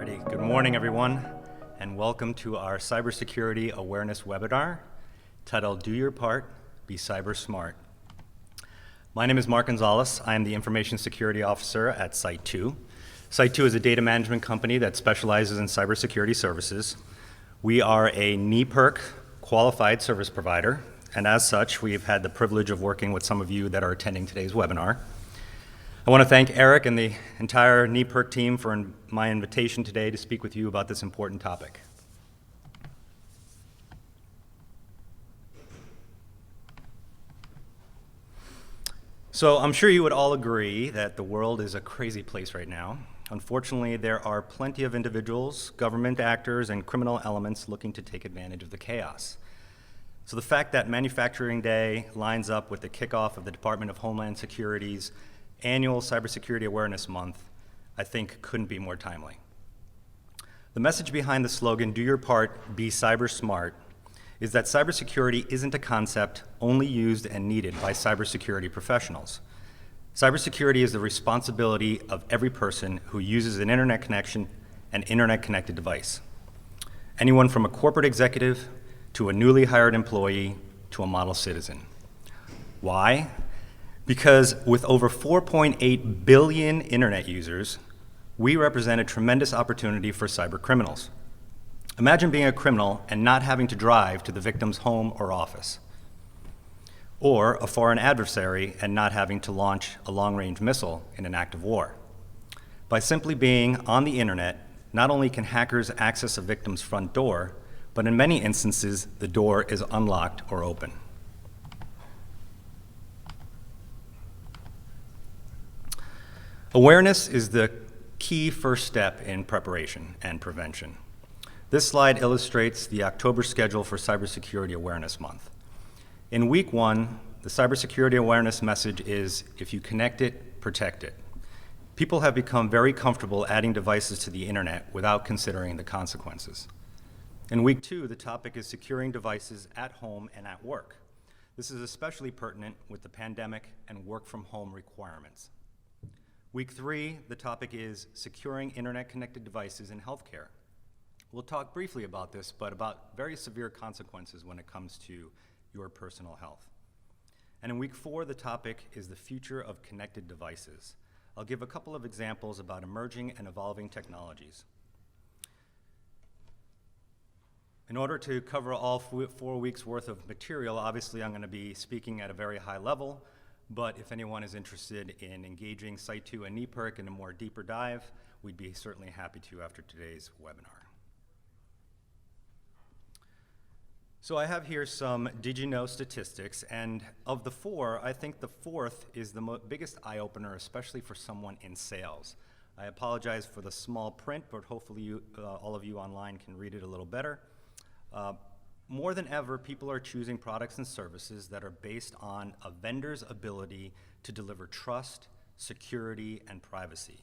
Alrighty, good morning everyone, and welcome to our Cybersecurity Awareness webinar titled Do Your Part, Be Cyber Smart. My name is Mark Gonzalez. I am the Information Security Officer at Site2. Site2 is a data management company that specializes in cybersecurity services. We are a NEPIRC qualified service provider, and as such, we've had the privilege of working with some of you that are attending today's webinar. I want to thank Eric and the entire NEPIRC team for my invitation today to speak with you about this important topic. So I'm sure you would all agree that the world is a crazy place right now. Unfortunately, there are plenty of individuals, government actors, and criminal elements looking to take advantage of the chaos. So the fact that Manufacturing Day lines up with the kickoff of the Department of Homeland Security's annual Cybersecurity Awareness Month, I think couldn't be more timely. The message behind the slogan, Do Your Part, Be Cyber Smart, is that cybersecurity isn't a concept only used and needed by cybersecurity professionals. Cybersecurity is the responsibility of every person who uses an internet connection and internet-connected device. Anyone from a corporate executive to a newly hired employee to a model citizen. Why? Because with over 4.8 billion internet users, we represent a tremendous opportunity for cyber criminals. Imagine being a criminal and not having to drive to the victim's home or office, or a foreign adversary and not having to launch a long-range missile in an act of war. By simply being on the internet, not only can hackers access a victim's front door, but in many instances, the door is unlocked or open. Awareness is the key first step in preparation and prevention. This slide illustrates the October schedule for Cybersecurity Awareness Month. In week 1, the Cybersecurity Awareness message is, if you connect it, protect it. People have become very comfortable adding devices to the internet without considering the consequences. In week 2, the topic is securing devices at home and at work. This is especially pertinent with the pandemic and work from home requirements. Week 3, the topic is securing internet-connected devices in healthcare. We'll talk briefly about this, but about very severe consequences when it comes to your personal health. And in week 4, the topic is the future of connected devices. I'll give a couple of examples about emerging and evolving technologies. In order to cover all 4 weeks worth of material, obviously I'm going to be speaking at a very high level. But if anyone is interested in engaging Site2 and NEPIRC in a more deeper dive, we'd be certainly happy to after today's webinar. So I have here some did you know statistics, and of the 4, I think the 4th is the biggest eye-opener, especially for someone in sales. I apologize for the small print, but hopefully all of you online can read it a little better. More than ever, people are choosing products and services that are based on a vendor's ability to deliver trust, security, and privacy.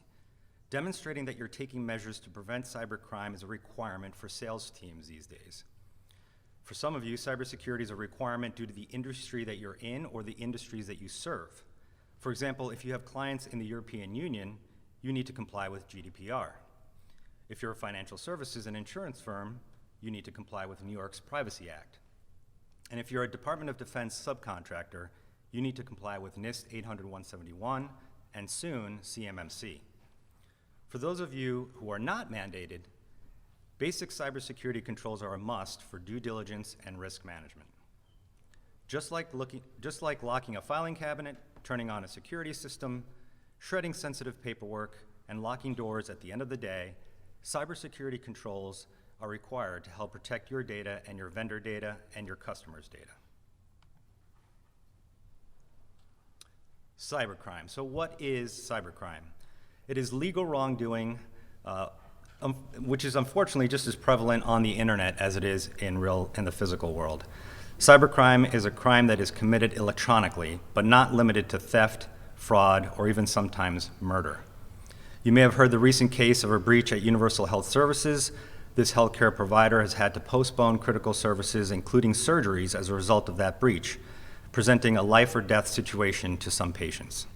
Demonstrating that you're taking measures to prevent cybercrime is a requirement for sales teams these days. For some of you, cybersecurity is a requirement due to the industry that you're in or the industries that you serve. For example, if you have clients in the European Union, you need to comply with GDPR. If you're a financial services and insurance firm, you need to comply with New York's Privacy Act. And if you're a Department of Defense subcontractor, you need to comply with NIST 800-171 and soon CMMC. For those of you who are not mandated, basic cybersecurity controls are a must for due diligence and risk management. Just like locking a filing cabinet, turning on a security system, shredding sensitive paperwork, and locking doors at the end of the day, cybersecurity controls are required to help protect your data and your vendor data and your customers' data. Cybercrime. So what is cybercrime? It is legal wrongdoing, which is unfortunately just as prevalent on the internet as it is in the physical world. Cybercrime is a crime that is committed electronically, but not limited to theft, fraud, or even sometimes murder. You may have heard the recent case of a breach at Universal Health Services. This healthcare provider has had to postpone critical services, including surgeries, as a result of that breach, presenting a life or death situation to some patients.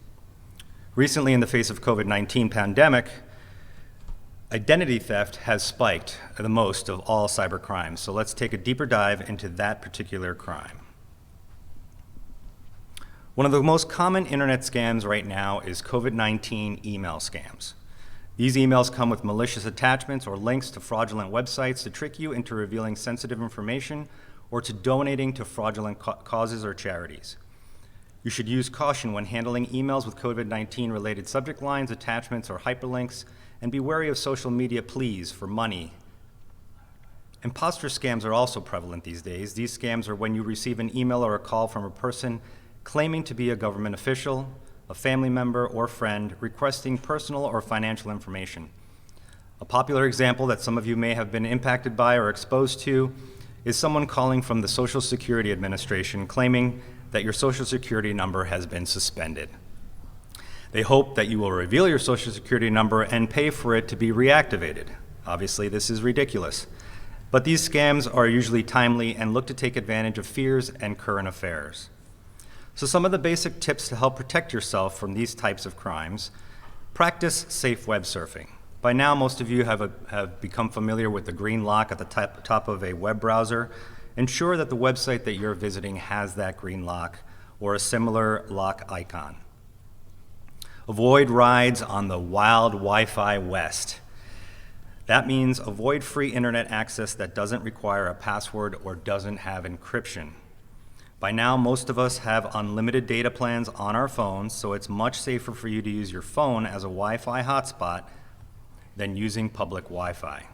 Recently, in the face of COVID-19 pandemic, Identity theft has spiked the most of all cyber crimes, so let's take a deeper dive into that particular crime. One of the most common internet scams right now is COVID-19 email scams. These emails come with malicious attachments or links to fraudulent websites to trick you into revealing sensitive information or to donating to fraudulent causes or charities. You should use caution when handling emails with COVID-19 related subject lines, attachments, or hyperlinks, and be wary of social media pleas for money. Imposter scams are also prevalent these days. These scams are when you receive an email or a call from a person claiming to be a government official, a family member, or friend requesting personal or financial information. A popular example that some of you may have been impacted by or exposed to is someone calling from the Social Security Administration claiming that your Social Security number has been suspended. They hope that you will reveal your Social Security number and pay for it to be reactivated. Obviously, this is ridiculous. But these scams are usually timely and look to take advantage of fears and current affairs. So some of the basic tips to help protect yourself from these types of crimes: practice safe web surfing. By now, most of you have become familiar with the green lock at the top of a web browser. Ensure that the website that you're visiting has that green lock or a similar lock icon. Avoid rides on the wild Wi-Fi West. That means avoid free internet access that doesn't require a password or doesn't have encryption. By now, most of us have unlimited data plans on our phones, so it's much safer for you to use your phone as a Wi-Fi hotspot than using public Wi-Fi.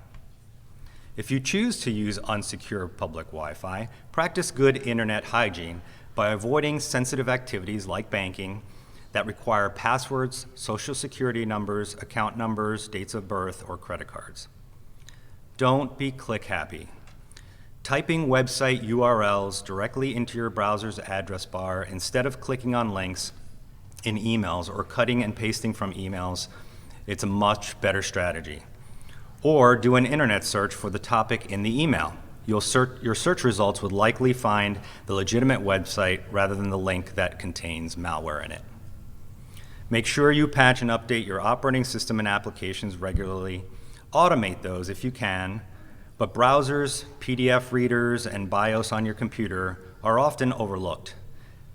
If you choose to use unsecure public Wi-Fi, practice good internet hygiene by avoiding sensitive activities like banking that require passwords, social security numbers, account numbers, dates of birth, or credit cards. Don't be click happy. Typing website URLs directly into your browser's address bar instead of clicking on links in emails or cutting and pasting from emails, it's a much better strategy. Or do an internet search for the topic in the email. Your search results would likely find the legitimate website rather than the link that contains malware in it. Make sure you patch and update your operating system and applications regularly. Automate those if you can. But browsers, PDF readers, and BIOS on your computer are often overlooked.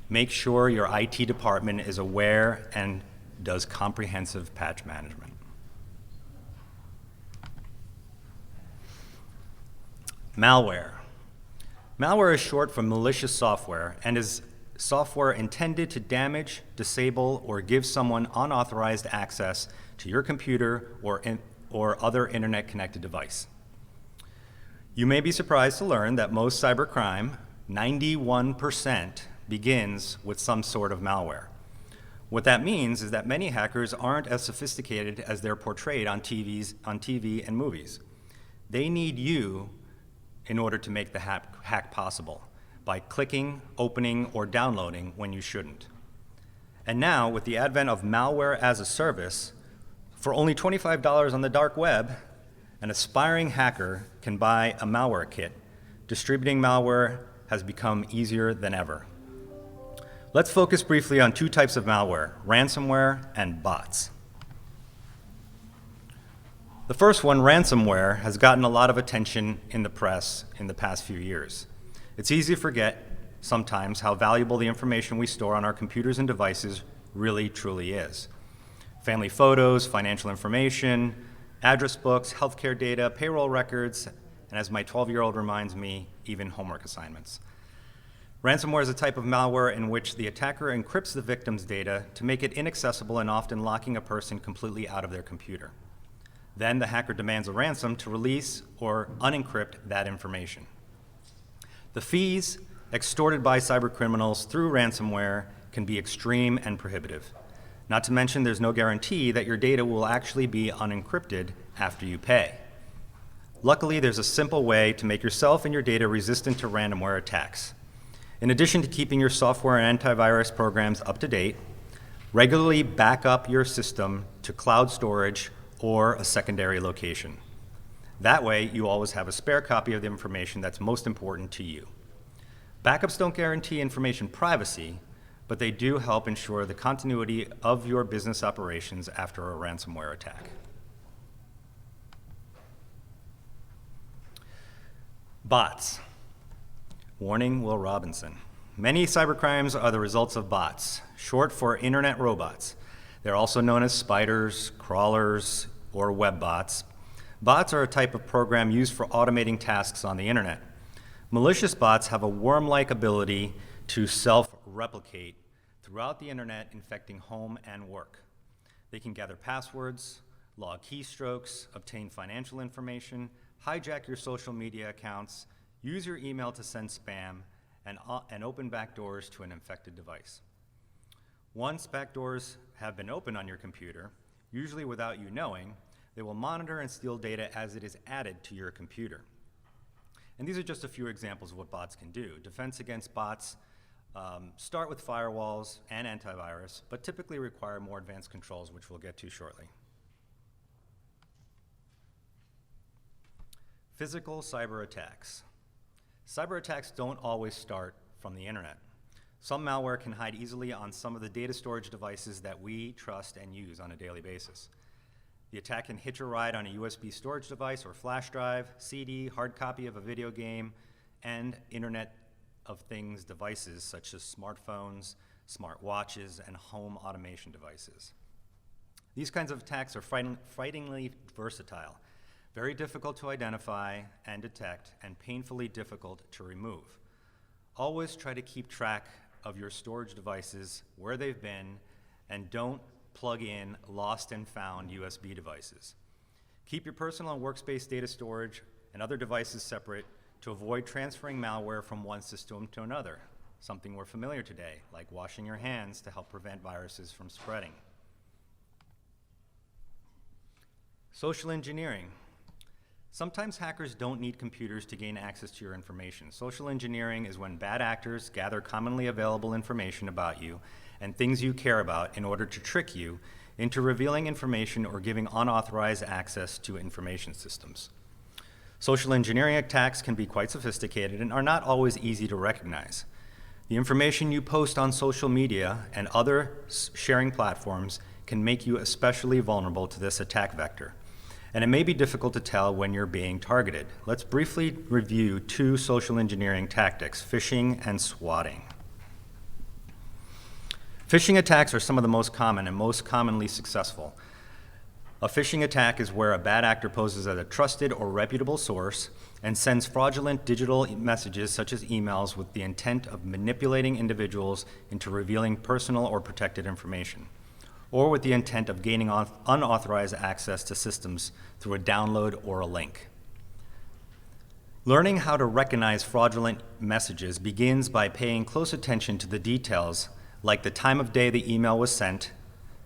Make sure your IT department is aware and does comprehensive patch management. Malware. Malware is short for malicious software and is software intended to damage, disable, or give someone unauthorized access to your computer or other internet-connected device. You may be surprised to learn that most cybercrime, 91%, begins with some sort of malware. What that means is that many hackers aren't as sophisticated as they're portrayed on TV and movies. They need you in order to make the hack possible by clicking, opening, or downloading when you shouldn't. And now, with the advent of malware as a service, for only $25 on the dark web, an aspiring hacker can buy a malware kit. Distributing malware has become easier than ever. Let's focus briefly on two types of malware: ransomware and bots. The first one, ransomware, has gotten a lot of attention in the press in the past few years. It's easy to forget sometimes how valuable the information we store on our computers and devices really truly is. Family photos, financial information, address books, healthcare data, payroll records, and as my 12-year-old reminds me, even homework assignments. Ransomware is a type of malware in which the attacker encrypts the victim's data to make it inaccessible and often locking a person completely out of their computer. Then the hacker demands a ransom to release or unencrypt that information. The fees extorted by cybercriminals through ransomware can be extreme and prohibitive. Not to mention, there's no guarantee that your data will actually be unencrypted after you pay. Luckily, there's a simple way to make yourself and your data resistant to ransomware attacks. In addition to keeping your software and antivirus programs up to date, regularly back up your system to cloud storage or a secondary location. That way, you always have a spare copy of the information that's most important to you. Backups don't guarantee information privacy, but they do help ensure the continuity of your business operations after a ransomware attack. Bots. Warning, Will Robinson. Many cybercrimes are the results of bots, short for internet robots. They're also known as spiders, crawlers, or web bots. Bots are a type of program used for automating tasks on the internet. Malicious bots have a worm-like ability to self-replicate throughout the internet, infecting home and work. They can gather passwords, log keystrokes, obtain financial information, hijack your social media accounts, use your email to send spam, and open backdoors to an infected device. Once backdoors have been opened on your computer, usually without you knowing, they will monitor and steal data as it is added to your computer. And these are just a few examples of what bots can do. Defense against bots start with firewalls and antivirus, but typically require more advanced controls, which we'll get to shortly. Physical cyber attacks. Cyber attacks don't always start from the internet. Some malware can hide easily on some of the data storage devices that we trust and use on a daily basis. The attack can hitch a ride on a USB storage device or flash drive, CD, hard copy of a video game, and Internet of Things devices such as smartphones, smart watches, and home automation devices. These kinds of attacks are frighteningly versatile, very difficult to identify and detect, and painfully difficult to remove. Always try to keep track of your storage devices, where they've been, and don't plug in lost and found USB devices. Keep your personal and workspace data storage and other devices separate to avoid transferring malware from one system to another, something we're familiar today, like washing your hands to help prevent viruses from spreading. Social engineering. Sometimes hackers don't need computers to gain access to your information. Social engineering is when bad actors gather commonly available information about you and things you care about in order to trick you into revealing information or giving unauthorized access to information systems. Social engineering attacks can be quite sophisticated and are not always easy to recognize. The information you post on social media and other sharing platforms can make you especially vulnerable to this attack vector. And it may be difficult to tell when you're being targeted. Let's briefly review two social engineering tactics, phishing and swatting. Phishing attacks are some of the most common and most commonly successful. A phishing attack is where a bad actor poses as a trusted or reputable source and sends fraudulent digital messages such as emails with the intent of manipulating individuals into revealing personal or protected information, or with the intent of gaining unauthorized access to systems through a download or a link. Learning how to recognize fraudulent messages begins by paying close attention to the details like the time of day the email was sent,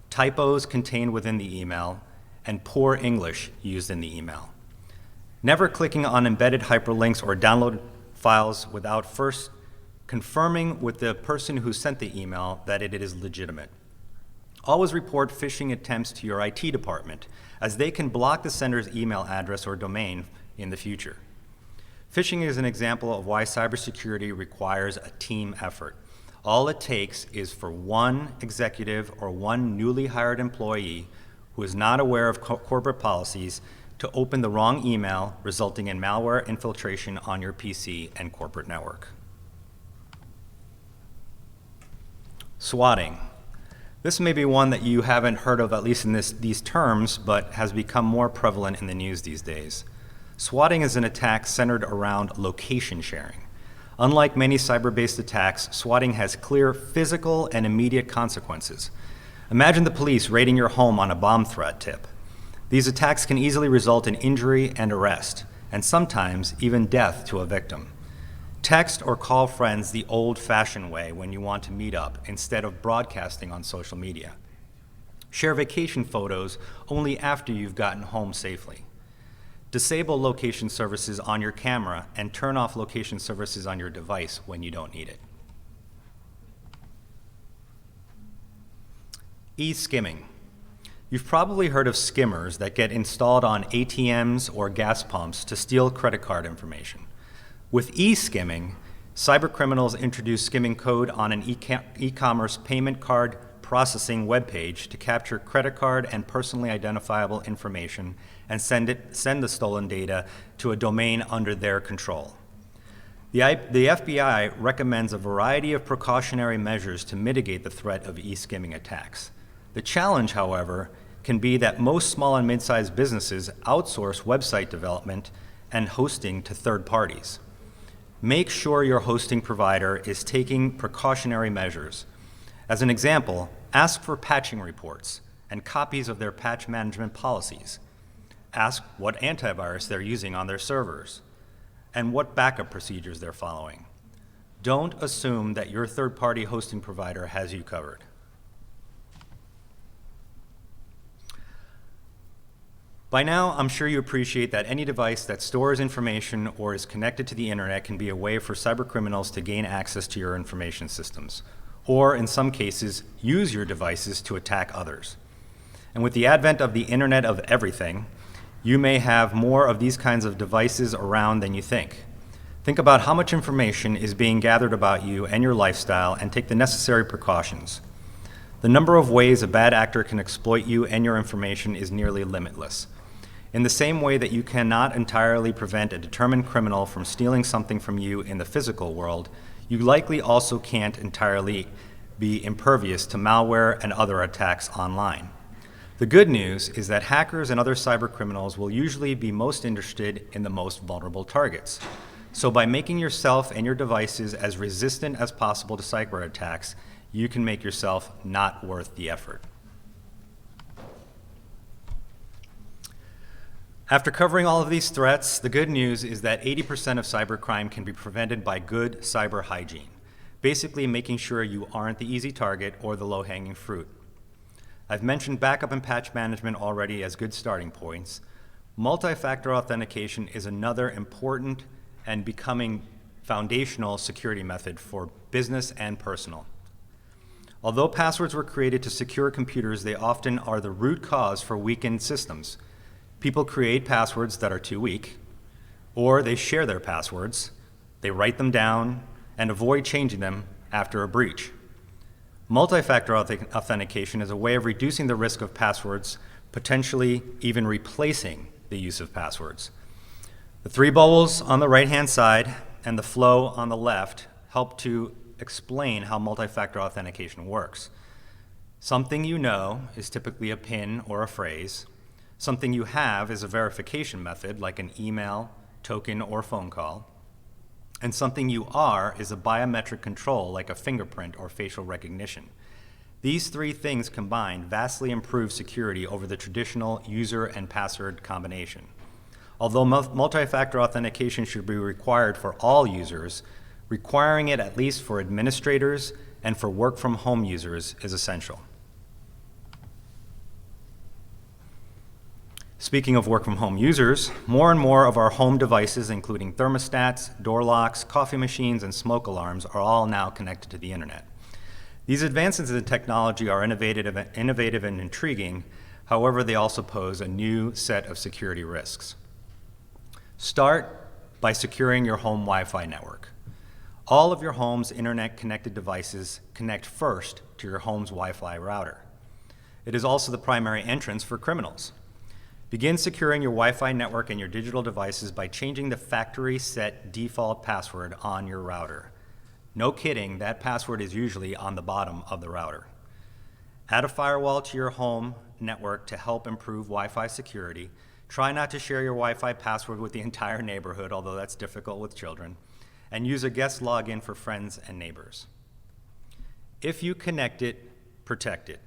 typos contained within the email, and poor English used in the email. Never clicking on embedded hyperlinks or download files without first confirming with the person who sent the email that it is legitimate. Always report phishing attempts to your IT department, as they can block the sender's email address or domain in the future. Phishing is an example of why cybersecurity requires a team effort. All it takes is for one executive or one newly hired employee who is not aware of corporate policies to open the wrong email, resulting in malware infiltration on your PC and corporate network. Swatting. This may be one that you haven't heard of, at least in these terms, but has become more prevalent in the news these days. Swatting is an attack centered around location sharing. Unlike many cyber-based attacks, swatting has clear physical and immediate consequences. Imagine the police raiding your home on a bomb threat tip. These attacks can easily result in injury and arrest, and sometimes even death to a victim. Text or call friends the old-fashioned way when you want to meet up, instead of broadcasting on social media. Share vacation photos only after you've gotten home safely. Disable location services on your camera and turn off location services on your device when you don't need it. E-skimming. You've probably heard of skimmers that get installed on ATMs or gas pumps to steal credit card information. With e-skimming, cybercriminals introduce skimming code on an e-commerce payment card processing webpage to capture credit card and personally identifiable information and send the stolen data to a domain under their control. The FBI recommends a variety of precautionary measures to mitigate the threat of e-skimming attacks. The challenge, however, can be that most small and mid-sized businesses outsource website development and hosting to third parties. Make sure your hosting provider is taking precautionary measures. As an example, ask for patching reports and copies of their patch management policies. Ask what antivirus they're using on their servers and what backup procedures they're following. Don't assume that your third-party hosting provider has you covered. By now, I'm sure you appreciate that any device that stores information or is connected to the internet can be a way for cybercriminals to gain access to your information systems, or in some cases, use your devices to attack others. And with the advent of the Internet of Everything, you may have more of these kinds of devices around than you think. Think about how much information is being gathered about you and your lifestyle and take the necessary precautions. The number of ways a bad actor can exploit you and your information is nearly limitless. In the same way that you cannot entirely prevent a determined criminal from stealing something from you in the physical world, you likely also can't entirely be impervious to malware and other attacks online. The good news is that hackers and other cyber criminals will usually be most interested in the most vulnerable targets. So by making yourself and your devices as resistant as possible to cyber attacks, you can make yourself not worth the effort. After covering all of these threats, the good news is that 80% of cybercrime can be prevented by good cyber hygiene, basically making sure you aren't the easy target or the low-hanging fruit. I've mentioned backup and patch management already as good starting points. Multi-factor authentication is another important and becoming foundational security method for business and personal. Although passwords were created to secure computers, they often are the root cause for weakened systems. People create passwords that are too weak, or they share their passwords, they write them down, and avoid changing them after a breach. Multi-factor authentication is a way of reducing the risk of passwords, potentially even replacing the use of passwords. The three bubbles on the right-hand side and the flow on the left help to explain how multi-factor authentication works. Something you know is typically a PIN or a phrase. Something you have is a verification method, like an email, token, or phone call. And something you are is a biometric control, like a fingerprint or facial recognition. These three things combined vastly improve security over the traditional user and password combination. Although multi-factor authentication should be required for all users, requiring it at least for administrators and for work-from-home users is essential. Speaking of work-from-home users, more and more of our home devices, including thermostats, door locks, coffee machines, and smoke alarms, are all now connected to the internet. These advances in technology are innovative and intriguing. However, they also pose a new set of security risks. Start by securing your home Wi-Fi network. All of your home's internet-connected devices connect first to your home's Wi-Fi router. It is also the primary entrance for criminals. Begin securing your Wi-Fi network and your digital devices by changing the factory set default password on your router. No kidding, that password is usually on the bottom of the router. Add a firewall to your home network to help improve Wi-Fi security. Try not to share your Wi-Fi password with the entire neighborhood, although that's difficult with children. And use a guest login for friends and neighbors. If you connect it, protect it.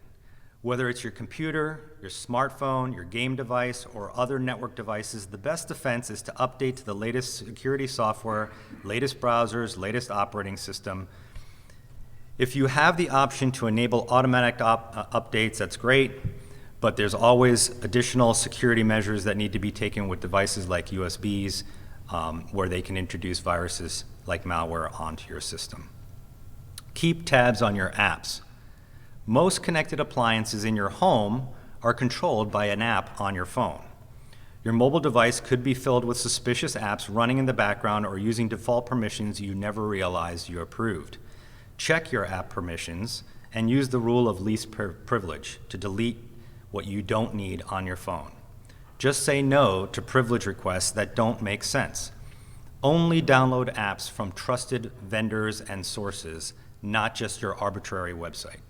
Whether it's your computer, your smartphone, your game device, or other network devices, the best defense is to update to the latest security software, latest browsers, latest operating system. If you have the option to enable automatic updates, that's great, but there's always additional security measures that need to be taken with devices like USBs, where they can introduce viruses like malware onto your system. Keep tabs on your apps. Most connected appliances in your home are controlled by an app on your phone. Your mobile device could be filled with suspicious apps running in the background or using default permissions you never realized you approved. Check your app permissions and use the rule of least privilege to delete what you don't need on your phone. Just say no to privilege requests that don't make sense. Only download apps from trusted vendors and sources, not just your arbitrary website.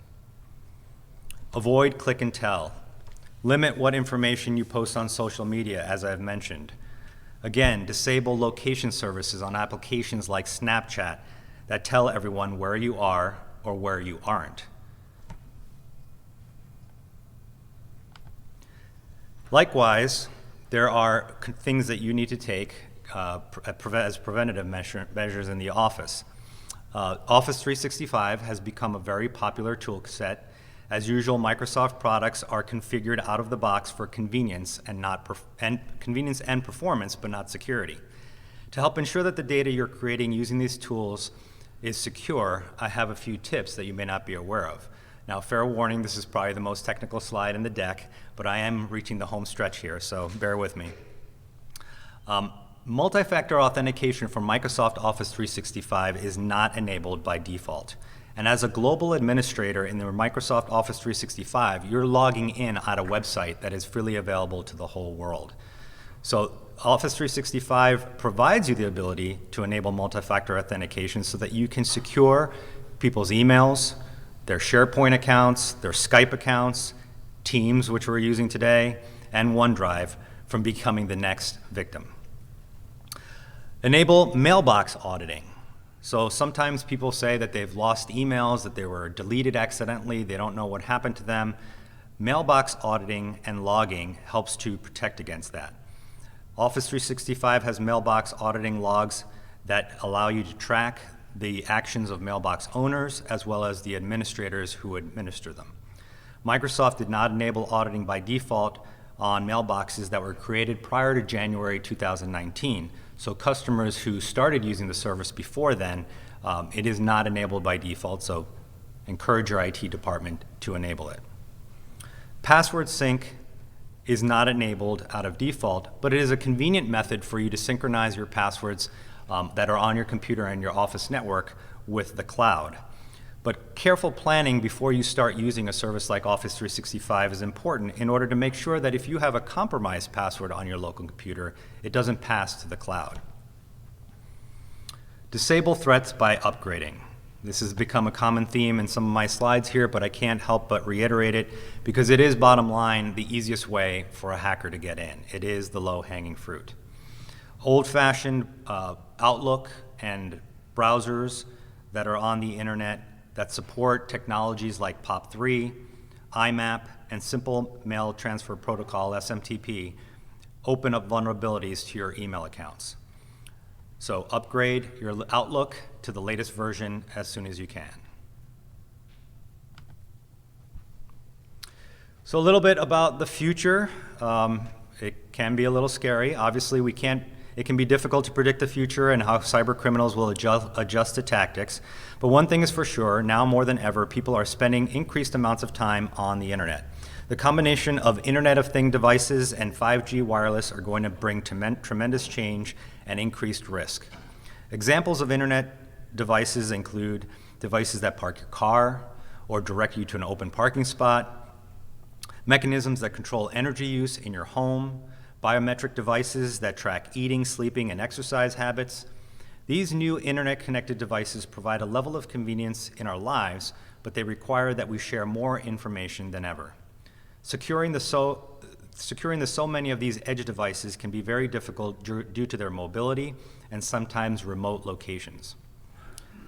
Avoid click and tell. Limit what information you post on social media, as I've mentioned. Again, disable location services on applications like Snapchat that tell everyone where you are or where you aren't. Likewise, there are things that you need to take as preventative measures in the office. Office 365 has become a very popular tool set. As usual, Microsoft products are configured out of the box for convenience and convenience and performance, but not security. To help ensure that the data you're creating using these tools is secure, I have a few tips that you may not be aware of. Now, fair warning, this is probably the most technical slide in the deck, but I am reaching the home stretch here, so bear with me. Multi-factor authentication for Microsoft Office 365 is not enabled by default. And as a global administrator in the Microsoft Office 365, you're logging in at a website that is freely available to the whole world. So Office 365 provides you the ability to enable multi-factor authentication so that you can secure people's emails, their SharePoint accounts, their Skype accounts, Teams, which we're using today, and OneDrive from becoming the next victim. Enable mailbox auditing. So sometimes people say that they've lost emails, that they were deleted accidentally, they don't know what happened to them. Mailbox auditing and logging helps to protect against that. Office 365 has mailbox auditing logs that allow you to track the actions of mailbox owners as well as the administrators who administer them. Microsoft did not enable auditing by default on mailboxes that were created prior to January 2019. So customers who started using the service before then, it is not enabled by default, so encourage your IT department to enable it. Password sync is not enabled out of default, but it is a convenient method for you to synchronize your passwords that are on your computer and your Office network with the cloud. But careful planning before you start using a service like Office 365 is important in order to make sure that if you have a compromised password on your local computer, it doesn't pass to the cloud. Disable threats by upgrading. This has become a common theme in some of my slides here, but I can't help but reiterate it because it is, bottom line, the easiest way for a hacker to get in. It is the low-hanging fruit. Old-fashioned Outlook and browsers that are on the internet that support technologies like POP3, IMAP, and Simple Mail Transfer Protocol, SMTP, open up vulnerabilities to your email accounts. So upgrade your Outlook to the latest version as soon as you can. So a little bit about the future. It can be a little scary. Obviously, it can be difficult to predict the future and how cyber criminals will adjust to tactics. But one thing is for sure, now more than ever, people are spending increased amounts of time on the internet. The combination of Internet of Things devices and 5G wireless are going to bring tremendous change and increased risk. Examples of internet devices include devices that park your car or direct you to an open parking spot, mechanisms that control energy use in your home, biometric devices that track eating, sleeping, and exercise habits. These new internet-connected devices provide a level of convenience in our lives, but they require that we share more information than ever. Securing the so many of these edge devices can be very difficult due to their mobility and sometimes remote locations.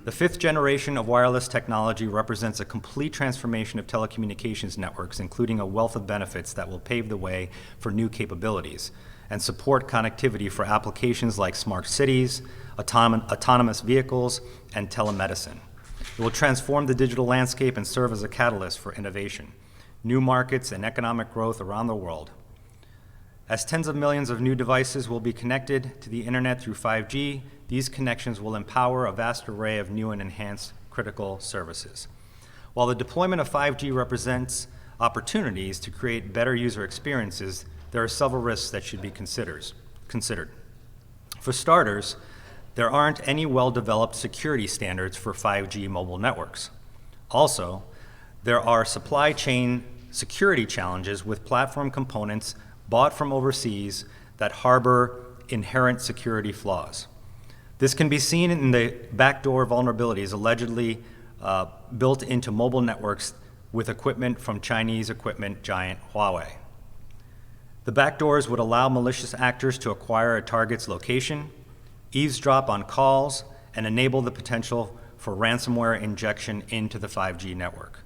The fifth generation of wireless technology represents a complete transformation of telecommunications networks, including a wealth of benefits that will pave the way for new capabilities and support connectivity for applications like smart cities, autonomous vehicles, and telemedicine. It will transform the digital landscape and serve as a catalyst for innovation, new markets, and economic growth around the world. As tens of millions of new devices will be connected to the internet through 5G, these connections will empower a vast array of new and enhanced critical services. While the deployment of 5G represents opportunities to create better user experiences, there are several risks that should be considered. For starters, there aren't any well-developed security standards for 5G mobile networks. Also, there are supply chain security challenges with platform components bought from overseas that harbor inherent security flaws. This can be seen in the backdoor vulnerabilities allegedly built into mobile networks with equipment from Chinese equipment giant Huawei. The backdoors would allow malicious actors to acquire a target's location, eavesdrop on calls, and enable the potential for ransomware injection into the 5G network.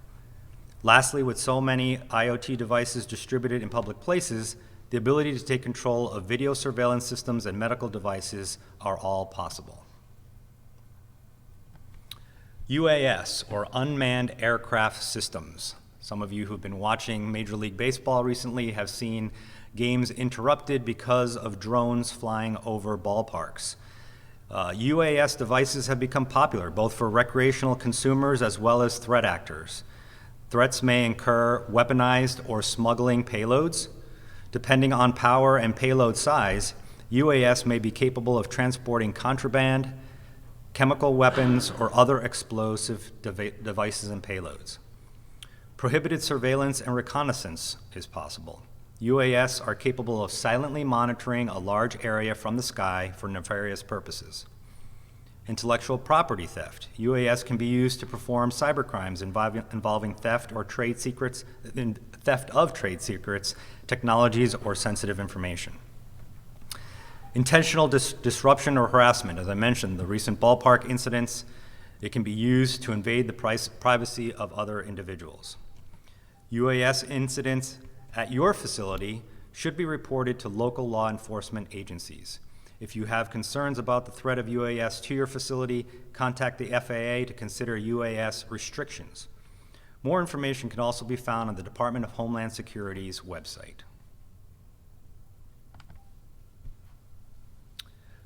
Lastly, with so many IoT devices distributed in public places, the ability to take control of video surveillance systems and medical devices are all possible. UAS, or Unmanned Aircraft Systems. Some of you who've been watching Major League Baseball recently have seen games interrupted because of drones flying over ballparks. UAS devices have become popular, both for recreational consumers as well as threat actors. Threats may incur weaponized or smuggling payloads. Depending on power and payload size, UAS may be capable of transporting contraband, chemical weapons, or other explosive devices and payloads. Prohibited surveillance and reconnaissance is possible. UAS are capable of silently monitoring a large area from the sky for nefarious purposes. Intellectual property theft. UAS can be used to perform cybercrimes involving theft of trade secrets, technologies, or sensitive information. Intentional disruption or harassment. As I mentioned, the recent ballpark incidents, it can be used to invade the privacy of other individuals. UAS incidents at your facility should be reported to local law enforcement agencies. If you have concerns about the threat of UAS to your facility, contact the FAA to consider UAS restrictions. More information can also be found on the Department of Homeland Security's website.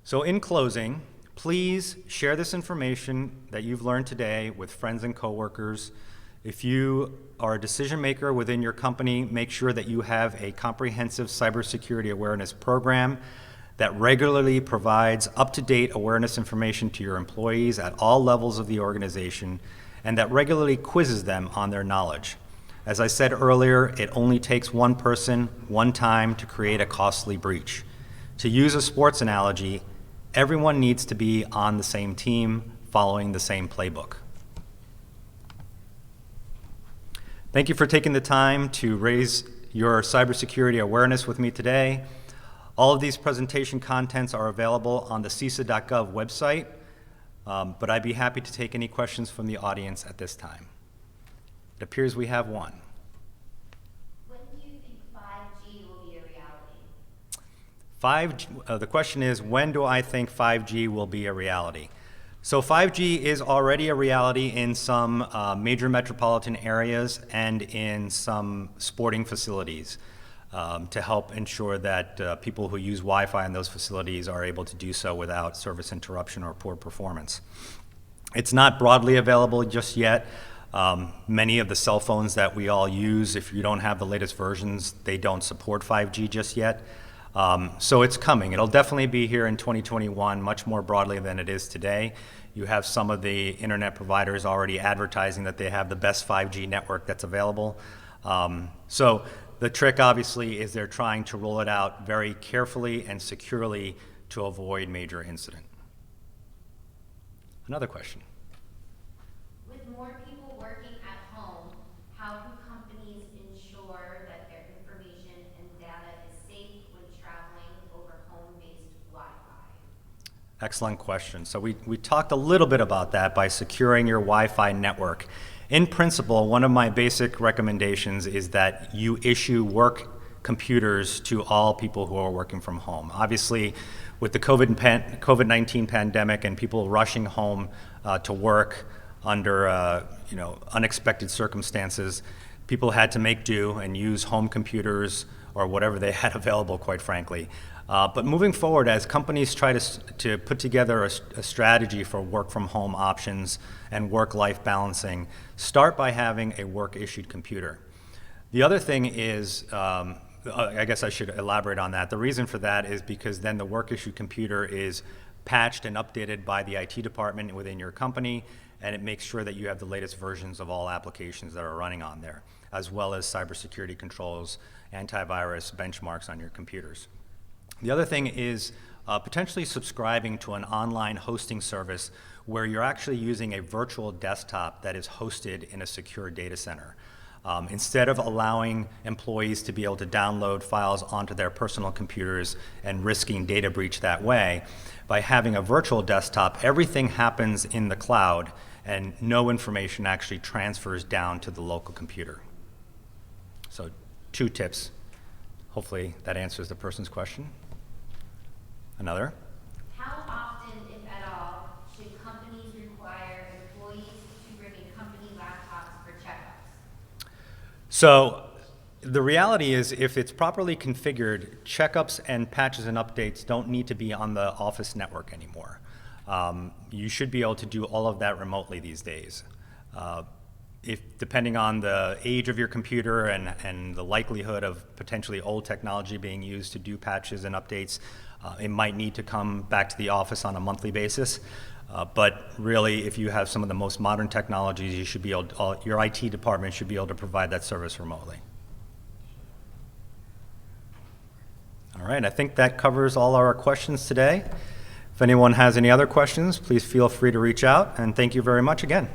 So in closing, please share this information that you've learned today with friends and coworkers. If you are a decision maker within your company, make sure that you have a comprehensive cybersecurity awareness program that regularly provides up-to-date awareness information to your employees at all levels of the organization, and that regularly quizzes them on their knowledge. As I said earlier, it only takes one person, one time to create a costly breach. To use a sports analogy, everyone needs to be on the same team, following the same playbook. Thank you for taking the time to raise your cybersecurity awareness with me today. All of these presentation contents are available on the CISA.gov website, but I'd be happy to take any questions from the audience at this time. It appears we have one. When do you think 5G will be a reality? The question is, when do I think 5G will be a reality? So 5G is already a reality in some major metropolitan areas and in some sporting facilities to help ensure that people who use Wi-Fi in those facilities are able to do so without service interruption or poor performance. It's not broadly available just yet. Many of the cell phones that we all use, if you don't have the latest versions, they don't support 5G just yet. So it's coming. It'll definitely be here in 2021, much more broadly than it is today. You have some of the internet providers already advertising that they have the best 5G network that's available. So the trick, obviously, is they're trying to roll it out very carefully and securely to avoid major incident. Another question. With more people working at home, how do companies ensure that their information and data is safe when traveling over home-based Wi-Fi? Excellent question. So we talked a little bit about that by securing your Wi-Fi network. In principle, one of my basic recommendations is that you issue work computers to all people who are working from home. Obviously, with the COVID-19 pandemic and people rushing home to work under unexpected circumstances, people had to make do and use home computers or whatever they had available, quite frankly. But moving forward, as companies try to put together a strategy for work from home options and work-life balancing, start by having a work-issued computer. The other thing is, I guess I should elaborate on that. The reason for that is because then the work-issued computer is patched and updated by the IT department within your company, and it makes sure that you have the latest versions of all applications that are running on there, as well as cybersecurity controls, antivirus benchmarks on your computers. The other thing is potentially subscribing to an online hosting service where you're actually using a virtual desktop that is hosted in a secure data center. Instead of allowing employees to be able to download files onto their personal computers and risking data breach that way, by having a virtual desktop, everything happens in the cloud and no information actually transfers down to the local computer. So 2 tips. Hopefully that answers the person's question. Another? How often, if at all, should companies require employees to bring in company laptops for checkups? So the reality is, if it's properly configured, checkups and patches and updates don't need to be on the office network anymore. You should be able to do all of that remotely these days. Depending on the age of your computer and the likelihood of potentially old technology being used to do patches and updates, it might need to come back to the office on a monthly basis. But really, if you have some of the most modern technologies, you should be able your IT department should be able to provide that service remotely. All right, I think that covers all our questions today. If anyone has any other questions, please feel free to reach out, and thank you very much again.